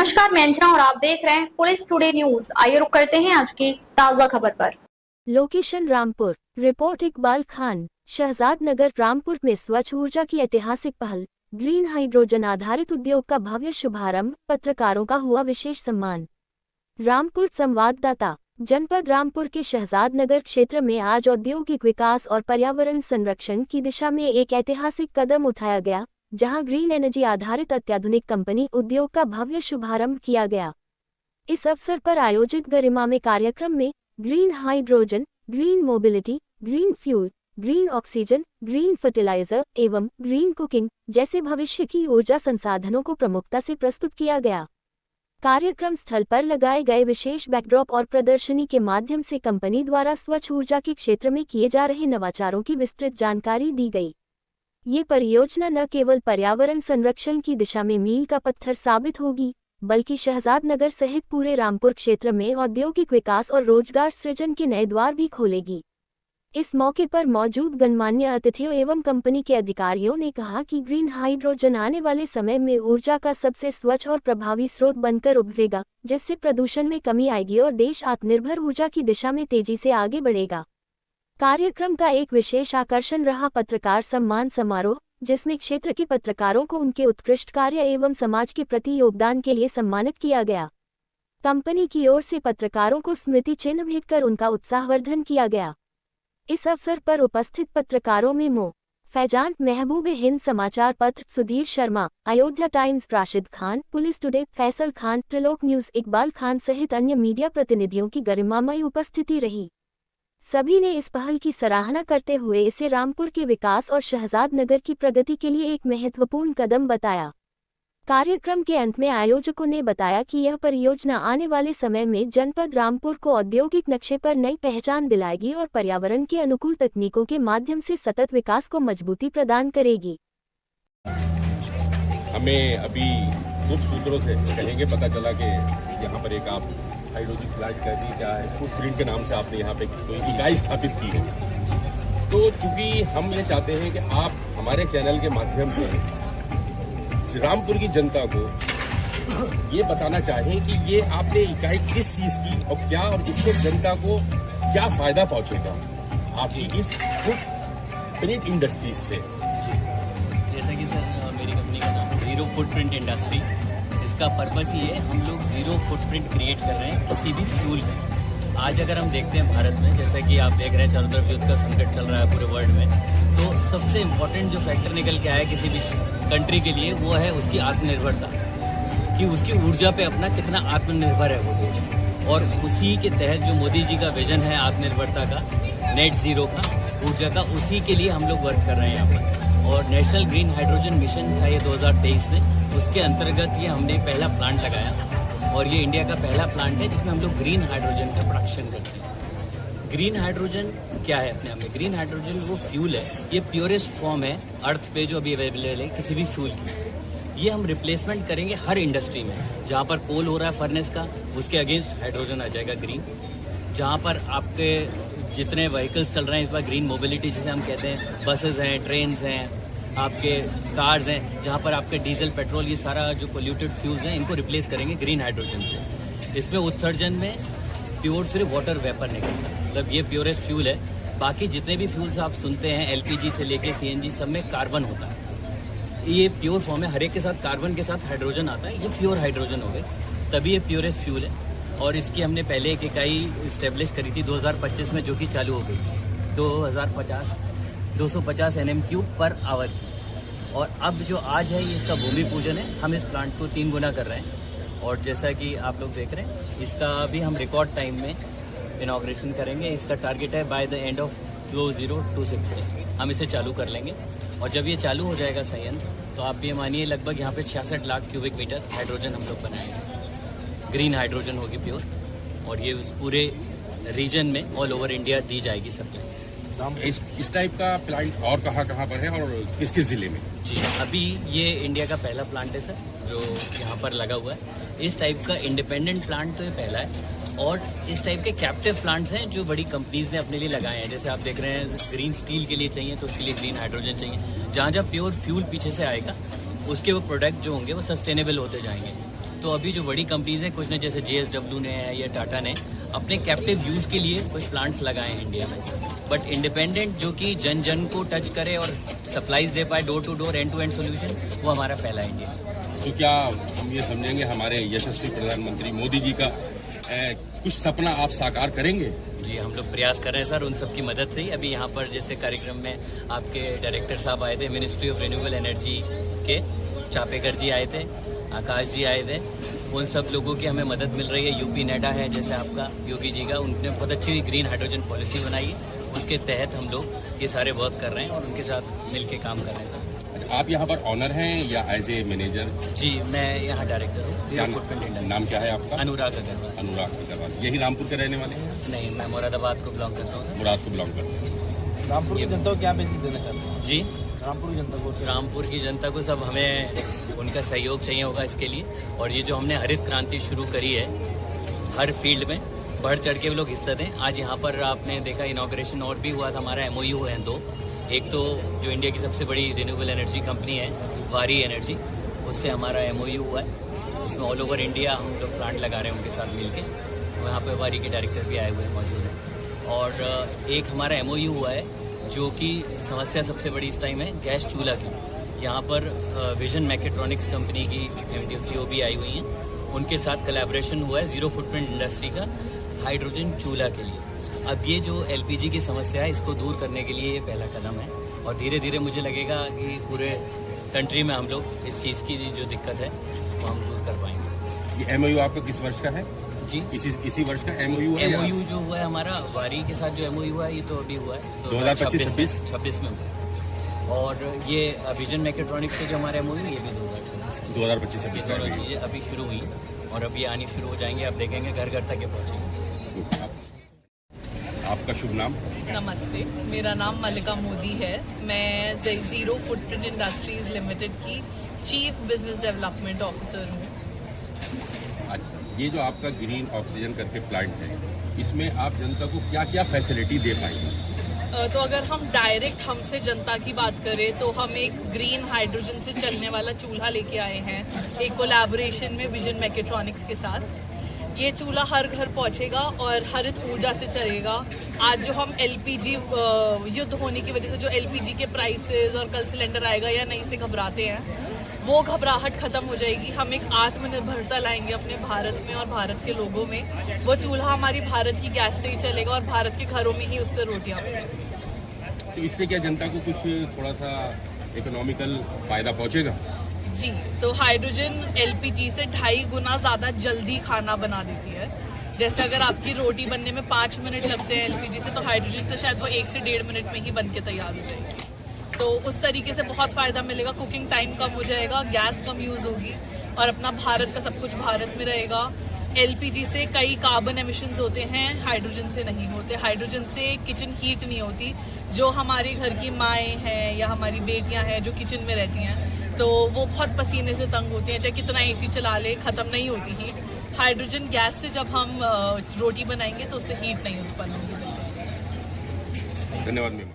नमस्कार, मैं अंजना और आप देख रहे हैं पुलिस टुडे न्यूज। आइए रुक करते हैं आज की ताजा खबर पर। लोकेशन रामपुर। रिपोर्ट इकबाल खान। शहजाद नगर रामपुर में स्वच्छ ऊर्जा की ऐतिहासिक पहल, ग्रीन हाइड्रोजन आधारित उद्योग का भव्य शुभारंभ, पत्रकारों का हुआ विशेष सम्मान। रामपुर संवाददाता। जनपद रामपुर के शहजाद नगर क्षेत्र में आज औद्योगिक विकास और पर्यावरण संरक्षण की दिशा में एक ऐतिहासिक कदम उठाया गया, जहां ग्रीन एनर्जी आधारित अत्याधुनिक कंपनी उद्योग का भव्य शुभारंभ किया गया। इस अवसर पर आयोजित गरिमामय कार्यक्रम में green hydrogen, green mobility, green fuel, green oxygen, green fertiliser एवं ग्रीन कुकिंग जैसे भविष्य की ऊर्जा संसाधनों को प्रमुखता से प्रस्तुत किया गया। कार्यक्रम स्थल पर लगाए गए विशेष बैकड्रॉप और प्रदर्शनी के माध्यम से कंपनी द्वारा स्वच्छ ऊर्जा के क्षेत्र में किए जा रहे नवाचारों की विस्तृत जानकारी दी गई। ये परियोजना न केवल पर्यावरण संरक्षण की दिशा में मील का पत्थर साबित होगी, बल्कि शहजाद नगर सहित पूरे रामपुर क्षेत्र में औद्योगिक विकास और रोजगार सृजन के नए द्वार भी खोलेगी। इस मौके पर मौजूद गणमान्य अतिथियों एवं कंपनी के अधिकारियों ने कहा कि ग्रीन हाइड्रोजन आने वाले समय में ऊर्जा का सबसे स्वच्छ और प्रभावी स्रोत बनकर उभरेगा, जिससे प्रदूषण में कमी आएगी और देश आत्मनिर्भर ऊर्जा की दिशा में तेजी से आगे बढ़ेगा। कार्यक्रम का एक विशेष आकर्षण रहा पत्रकार सम्मान समारोह, जिसमें क्षेत्र के पत्रकारों को उनके उत्कृष्ट कार्य एवं समाज के प्रति योगदान के लिए सम्मानित किया गया। कंपनी की ओर से पत्रकारों को स्मृति चिन्ह भेंट कर उनका उत्साहवर्धन किया गया। इस अवसर पर उपस्थित पत्रकारों में मो. फैजान, महबूब हिंद समाचार पत्र Sudhir Sharma, Ayodhya times Rashid Khan, police today Faisal Khan, Trilok news Iqbal Khan सहित अन्य मीडिया प्रतिनिधियों की गरिमामय उपस्थिति रही। सभी ने इस पहल की सराहना करते हुए इसे रामपुर के विकास और शहजाद नगर की प्रगति के लिए एक महत्वपूर्ण कदम बताया। कार्यक्रम के अंत में आयोजकों ने बताया कि यह परियोजना आने वाले समय में जनपद रामपुर को औद्योगिक नक्शे पर नई पहचान दिलाएगी और पर्यावरण के अनुकूल तकनीकों के माध्यम से सतत विकास को मजबूती प्रदान करेगी। हमें अभी कुछ सूत्रों से कहेंगे पता चला कि यहाँ पर एक आप हाइड्रोजन प्लांट कर दी, क्या है फुटप्रिंट के नाम से आपने यहाँ पे कोई इकाई स्थापित की है। तो चूंकि हम ये चाहते हैं कि आप हमारे चैनल के माध्यम से रामपुर की जनता को ये बताना चाहें कि ये आपने इकाई किस चीज़ की और क्या, और उससे जनता को क्या फायदा पहुँचेगा आपकी इस फुटप्रिंट इंडस्ट्रीज से। जैसा कि सर मेरी कंपनी का नाम है जीरो फुटप्रिंट इंडस्ट्री। इसका पर्पस ये है, हम लोग जीरो फुटप्रिंट क्रिएट कर रहे हैं किसी भी फ्यूल में। आज अगर हम देखते हैं भारत में, जैसा कि आप देख रहे हैं चारों तरफ युद्ध का संकट चल रहा है पूरे वर्ल्ड में, तो सबसे इम्पोर्टेंट जो फैक्टर निकल के आया किसी भी कंट्री के लिए वो है उसकी आत्मनिर्भरता, कि उसकी ऊर्जा पे अपना कितना आत्मनिर्भर है वो देश। और उसी के तहत जो मोदी जी का विजन है आत्मनिर्भरता का, नेट जीरो का, ऊर्जा का, उसी के लिए हम लोग वर्क कर रहे हैं यहाँ पर। और नेशनल ग्रीन हाइड्रोजन मिशन था ये 2023 में, उसके अंतर्गत ये हमने पहला प्लांट लगाया और ये इंडिया का पहला प्लांट है जिसमें हम लोग ग्रीन हाइड्रोजन का प्रोडक्शन करते हैं। ग्रीन हाइड्रोजन क्या है अपने आप में? ग्रीन हाइड्रोजन वो फ्यूल है, ये प्योरेस्ट फॉर्म है अर्थ पे जो अभी अवेलेबल है किसी भी फ्यूल की। ये हम रिप्लेसमेंट करेंगे हर इंडस्ट्री में। जहाँ पर कोल हो रहा है फर्नेस का, उसके अगेंस्ट हाइड्रोजन आ जाएगा ग्रीन। जहाँ पर आपके जितने व्हीकल्स चल रहे हैं इस बार ग्रीन मोबिलिटी जिसे हम कहते हैं, बसेस हैं, ट्रेन्स हैं, आपके कार्स हैं, जहाँ पर आपके डीजल, पेट्रोल, ये सारा जो पोल्यूटेड फ्यूल्स हैं इनको रिप्लेस करेंगे ग्रीन हाइड्रोजन से। इसमें उत्सर्जन में प्योर सिर्फ वाटर वेपर निकलता है, मतलब ये प्योरेस्ट फ्यूल है। बाकी जितने भी फ्यूल्स आप सुनते हैं एलपीजी से लेके सीएनजी, सब में कार्बन होता है। ये प्योर फॉर्म है, हर एक के साथ कार्बन के साथ हाइड्रोजन आता है, ये प्योर हाइड्रोजन हो गए, तभी ये प्योरेस्ट फ्यूल है। और इसकी हमने पहले एक इकाई इस्टेब्लिश करी थी 2025 में, जो कि चालू हो गई 250 NM³ पर आवर। और अब जो आज है ये इसका भूमि पूजन है, हम इस प्लांट को 3 गुना कर रहे हैं। और जैसा कि आप लोग देख रहे हैं, इसका अभी हम रिकॉर्ड टाइम में इनॉग्रेशन करेंगे। इसका टारगेट है बाय द एंड ऑफ 2026 से हम इसे चालू कर लेंगे। और जब ये चालू हो जाएगा संयंत्र, तो आप ये मानिए लगभग यहाँ पे 66 लाख क्यूबिक मीटर हाइड्रोजन हम लोग बनाएंगे। ग्रीन हाइड्रोजन होगी प्योर, और ये उस पूरे रीजन में ऑल ओवर इंडिया दी जाएगी सप्लाई। इस टाइप का प्लांट और कहाँ पर है और किस किस जिले में? जी, अभी ये इंडिया का पहला प्लांट है सर जो यहाँ पर लगा हुआ है। इस टाइप का इंडिपेंडेंट प्लांट तो ये पहला है, और इस टाइप के कैप्टिव प्लांट्स हैं जो बड़ी कंपनीज ने अपने लिए लगाए हैं। जैसे आप देख रहे हैं ग्रीन स्टील के लिए चाहिए तो उसके लिए ग्रीन हाइड्रोजन चाहिए। जहाँ जहाँ प्योर फ्यूल पीछे से आएगा उसके वो प्रोडक्ट जो होंगे वो सस्टेनेबल होते जाएंगे। तो अभी जो बड़ी कंपनीज हैं, कुछ ने जैसे JSW ने है या टाटा ने अपने कैप्टिव यूज़ के लिए कुछ प्लांट्स लगाए हैं इंडिया में, बट इंडिपेंडेंट जो कि जन जन को टच करे और सप्लाईज दे पाए, door to door end to end solution, वो हमारा पहला इंडिया। तो क्या हम ये समझेंगे हमारे यशस्वी प्रधानमंत्री मोदी जी का कुछ सपना आप साकार करेंगे? जी, हम लोग प्रयास कर रहे हैं सर, उन सबकी मदद से ही। अभी यहाँ पर जैसे कार्यक्रम में आपके डायरेक्टर साहब आए थे, मिनिस्ट्री ऑफ रिन्यूएबल एनर्जी के चापेकर जी आए थे, आकाश जी आए थे, उन सब लोगों की हमें मदद मिल रही है। यूपी नेडा है जैसे आपका योगी जी का, उनने बहुत अच्छी ग्रीन हाइड्रोजन पॉलिसी बनाई है, उसके तहत हम लोग ये सारे वर्क कर रहे हैं और उनके साथ मिल के काम कर रहे हैं सर। अच्छा, आप यहाँ पर ऑनर हैं या एज ए मैनेजर? जी, मैं यहाँ डायरेक्टर हूँ। नाम क्या है आपका? अनुराग अग्रवाल। अनुराग अग्रवाल। यही रामपुर के रहने वाले हैं? नहीं, मैं मुरादाबाद को बिलोंग करता हूँ। मुराद को बिलोंग करते हैं। रामपुर की जनता को क्या मैसेज देना चाहते हैं? जी, रामपुर की जनता को रामपुर की जनता को सब हमें उनका सहयोग चाहिए होगा इसके लिए। और ये जो हमने हरित क्रांति शुरू करी है, हर फील्ड में बढ़ चढ़ के वो लोग हिस्सा दें। आज यहाँ पर आपने देखा इनॉग्रेशन और भी हुआ था, हमारा MOU है 2। एक तो जो इंडिया की सबसे बड़ी रिन्यूएबल एनर्जी कंपनी है वारी एनर्जी, उससे हमारा MOU हुआ है, उसमें ऑल ओवर इंडिया हम लोग प्लांट लगा रहे हैं उनके साथ मिलके। तो यहाँ पे वारी के डायरेक्टर भी आए हुए हैं, मौजूद हैं। और एक हमारा MOU हुआ है जो कि समस्या सबसे बड़ी इस टाइम है गैस चूल्हा की। यहाँ पर विजन मैकेट्रॉनिक्स कंपनी की MD CEO भी आई हुई हैं, उनके साथ कोलैबोरेशन हुआ है ज़ीरो फुटप्रिंट इंडस्ट्री का हाइड्रोजन चूल्हा के लिए। अब ये जो LPG की समस्या है, इसको दूर करने के लिए ये पहला कदम है और धीरे धीरे मुझे लगेगा कि पूरे कंट्री में हम लोग इस चीज़ की जो दिक्कत है वो हम दूर कर पाएंगे। ये MOU आपका किस वर्ष का है? जी, इसी वर्ष का MOU है? MOU जो हुआ है हमारा वारी के साथ जो MOU हुआ है, ये तो अभी हुआ है 2025-26 में हुआ है। और ये विजन मैकेट्रॉनिक्स से जो हमारा MOU ये भी 2025-26 दोनों चीज़ें अभी शुरू हुई और अभी आनी शुरू हो जाएंगे। आप देखेंगे घर घर तक ये पहुँचेंगे। आपका शुभ नाम? नमस्ते, मेरा नाम मल्लिका मोदी है। मैं ज़ीरो फुटप्रिंट इंडस्ट्रीज लिमिटेड की चीफ बिजनेस डेवलपमेंट ऑफिसर हूँ। अच्छा, ये जो आपका ग्रीन ऑक्सीजन करके प्लांट है, इसमें आप जनता को क्या क्या फैसिलिटी दे पाएंगे? तो अगर हम डायरेक्ट हमसे जनता की बात करें तो हम एक ग्रीन हाइड्रोजन से चलने वाला चूल्हा लेके आए हैं, एक कोलैबोरेशन में विजन मैकेट्रॉनिक्स के साथ। ये चूल्हा हर घर पहुंचेगा और हरित ऊर्जा से चलेगा। आज जो हम LPG युद्ध होने की वजह से जो LPG के प्राइसेस और कल सिलेंडर आएगा या नहीं से घबराते हैं, वो घबराहट खत्म हो जाएगी। हम एक आत्मनिर्भरता लाएंगे अपने भारत में और भारत के लोगों में। वो चूल्हा हमारी भारत की गैस से ही चलेगा और भारत के घरों में ही उससे रोटियां बनेंगी। तो इससे क्या जनता को कुछ थोड़ा सा इकोनॉमिकल फायदा पहुंचेगा? जी, तो हाइड्रोजन LPG से 2.5 गुना ज़्यादा जल्दी खाना बना देती है। जैसे अगर आपकी रोटी बनने में 5 मिनट लगते हैं LPG से, तो हाइड्रोजन से शायद वो 1 से 1.5 मिनट में ही बन के तैयार हो जाएगी। तो उस तरीके से बहुत फ़ायदा मिलेगा। कुकिंग टाइम कम हो जाएगा, गैस कम यूज़ होगी और अपना भारत का सब कुछ भारत में रहेगा। LPG से कई कार्बन एमिशंस होते हैं, हाइड्रोजन से नहीं होते। हाइड्रोजन से किचन हीट नहीं होती। जो हमारी घर की माएँ हैं या हमारी बेटियाँ हैं जो किचन में रहती हैं, तो वो बहुत पसीने से तंग होती हैं, चाहे कितना AC चला ले, ख़त्म नहीं होती हीट। हाइड्रोजन गैस से जब हम रोटी बनाएंगे तो उससे हीट नहीं उत्पन्न होगी। धन्यवाद मैम।